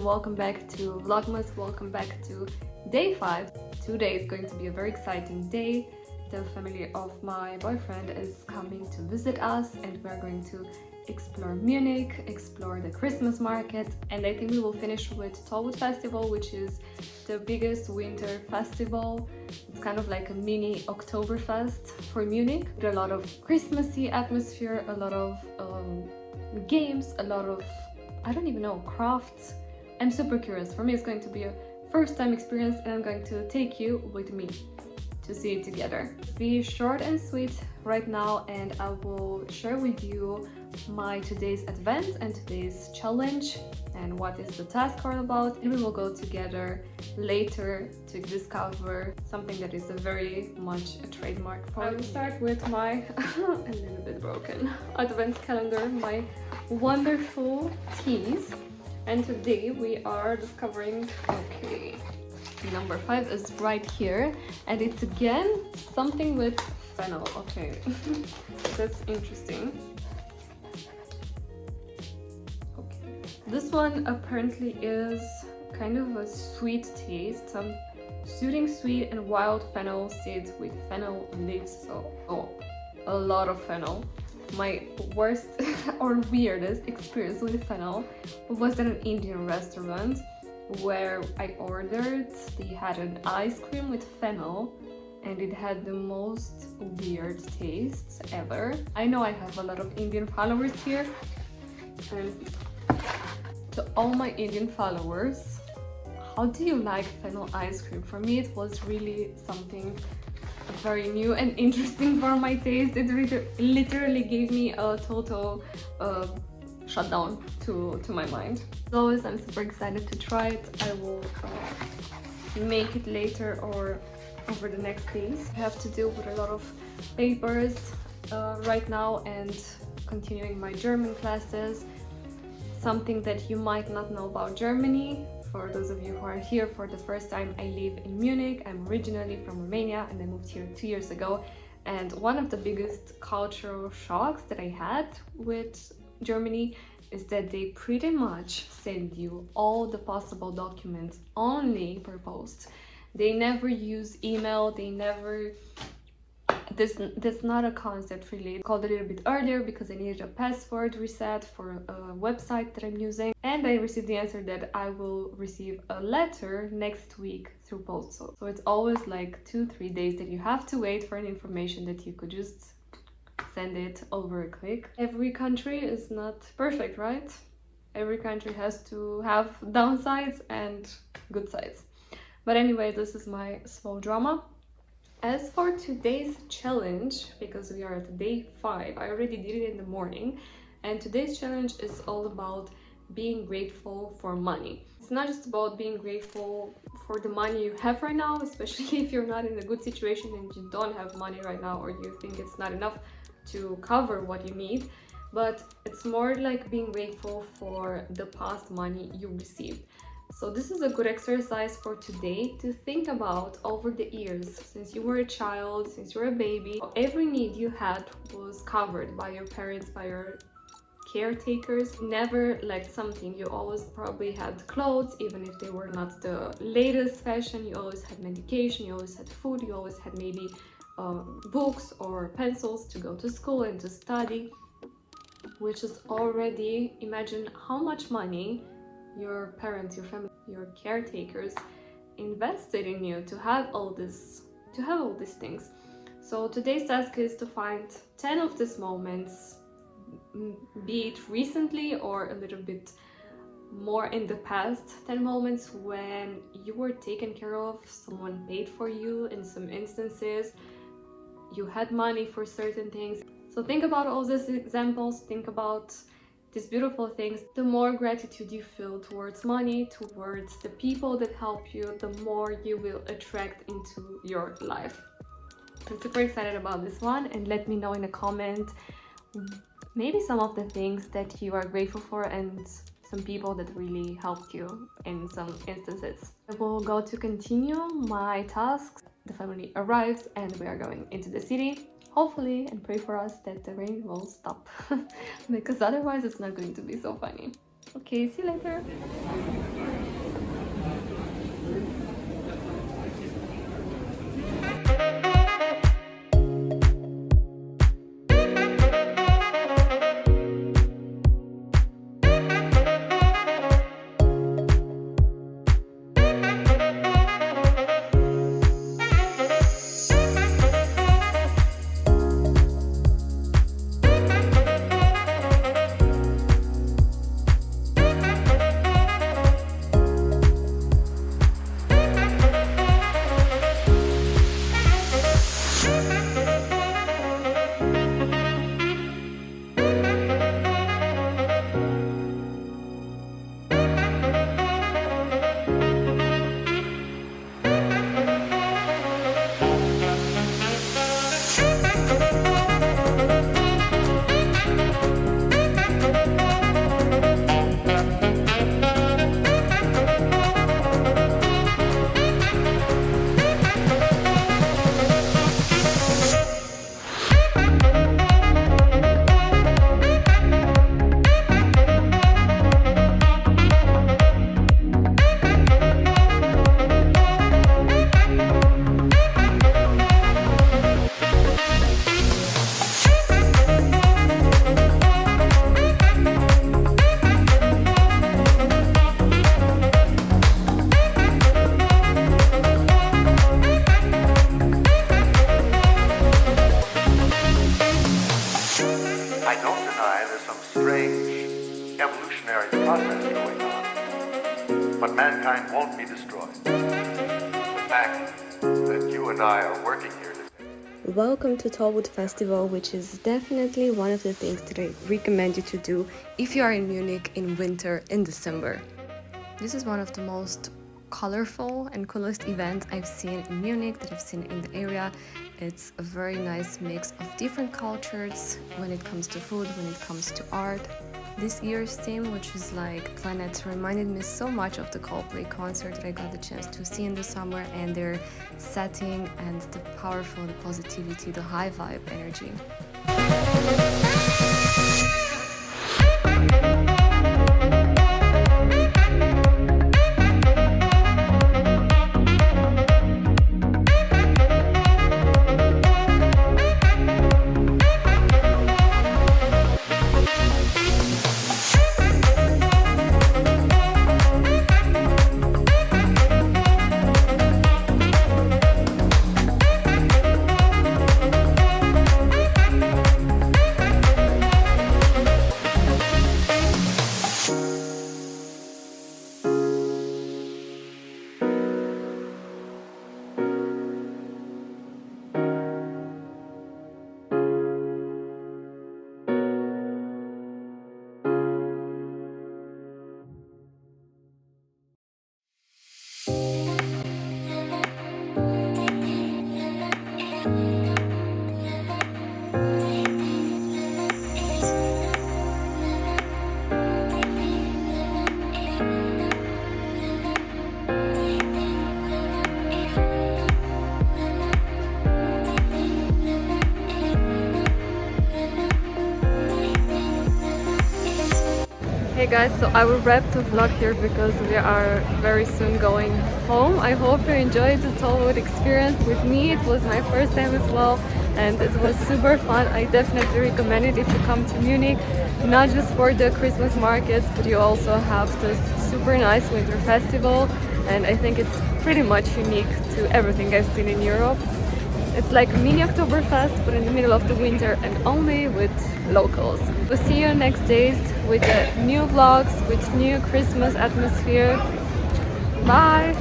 welcome back to Vlogmas, welcome back to day 5. Today is going to be a very exciting day. The family of my boyfriend is coming to visit us and we're going to explore Munich, explore the Christmas market, and I think we will finish with Tollwood Festival, which is the biggest winter festival. It's kind of like a mini Oktoberfest for Munich, with a lot of Christmassy atmosphere, a lot of games, a lot of, I don't even know, crafts. I'm super curious. For me it's going to be a first time experience and I'm going to take you with me to see it together. Be short and sweet right now, and I will share with you my today's advent and today's challenge and what is the task all about, and we will go together later to discover something that is a very much a trademark for me. I will start with my a little bit broken advent calendar, my wonderful teas, and today we are discovering, okay, number 5 is right here, and it's again something with fennel. Okay, that's interesting. Okay, this one apparently is kind of a sweet taste, some soothing sweet and wild fennel seeds with fennel leaves. So a lot of fennel. My worst or weirdest experience with fennel was at an Indian restaurant where I ordered. They had an ice cream with fennel and it had the most weird tastes ever. I know I have a lot of Indian followers here, and to all my Indian followers, how do you like fennel ice cream? For me it was really something very new and interesting for my taste. It literally gave me a total shutdown to my mind. As always, I'm super excited to try it. I will make it later or over the next days. I have to deal with a lot of papers right now and continuing my German classes. Something that you might not know about Germany. For those of you who are here for the first time, I live in Munich. I'm originally from Romania and I moved here 2 years ago. And one of the biggest cultural shocks that I had with Germany is that they pretty much send you all the possible documents only per post. They never use email, they never... That's not a concept really. I called a little bit earlier because I needed a password reset for a website that I'm using, and I received the answer that I will receive a letter next week through postal. So it's always like 2-3 days that you have to wait for an information that you could just send it over a click. Every country is not perfect, right? Every country has to have downsides and good sides. But anyway, this is my small drama. As for today's challenge, because we are at day 5, I already did it in the morning, and today's challenge is all about being grateful for money. It's not just about being grateful for the money you have right now, especially if you're not in a good situation and you don't have money right now, or you think it's not enough to cover what you need, but it's more like being grateful for the past money you received. So this is a good exercise for today to think about over the years, since you were a child, since you were a baby. Every need you had was covered by your parents, by your caretakers. Never lacked something. You always probably had clothes, even if they were not the latest fashion. You always had medication, you always had food, you always had maybe books or pencils to go to school and to study, which is already, imagine how much money your parents, your family, your caretakers invested in you to have all these things. So today's task is to find 10 of these moments, be it recently or a little bit more in the past, 10 moments when you were taken care of, someone paid for you. In some instances you had money for certain things. So think about all these examples, think about these beautiful things. The more gratitude you feel towards money, towards the people that help you, the more you will attract into your life. I'm super excited about this one, and let me know in a comment maybe some of the things that you are grateful for and some people that really helped you in some instances. I will go to continue my tasks. The family arrives and we are going into the city. Hopefully, and pray for us that the rain will stop because otherwise it's not going to be so funny. Okay, see you later. I don't deny there's some strange evolutionary process going on, but mankind won't be destroyed. The fact that you and I are working here today. Welcome to Tollwood Festival, which is definitely one of the things that I recommend you to do if you are in Munich in winter in December. This is one of the most colorful and coolest events I've seen in Munich, that I've seen in the area. It's a very nice mix of different cultures when it comes to food, when it comes to art. This year's theme, which is like planets, reminded me so much of the Coldplay concert that I got the chance to see in the summer, and their setting and the powerful, the positivity, the high vibe energy. Hey guys, so I will wrap the vlog here because we are very soon going home. I hope you enjoyed the Tollwood experience with me. It was my first time as well and it was super fun. I definitely recommend it if you come to Munich, not just for the Christmas markets, but you also have this super nice winter festival, and I think it's pretty much unique to everything I've seen in Europe. It's like a mini Oktoberfest, but in the middle of the winter and only with locals. We'll see you next days with new vlogs, with new Christmas atmosphere. Bye!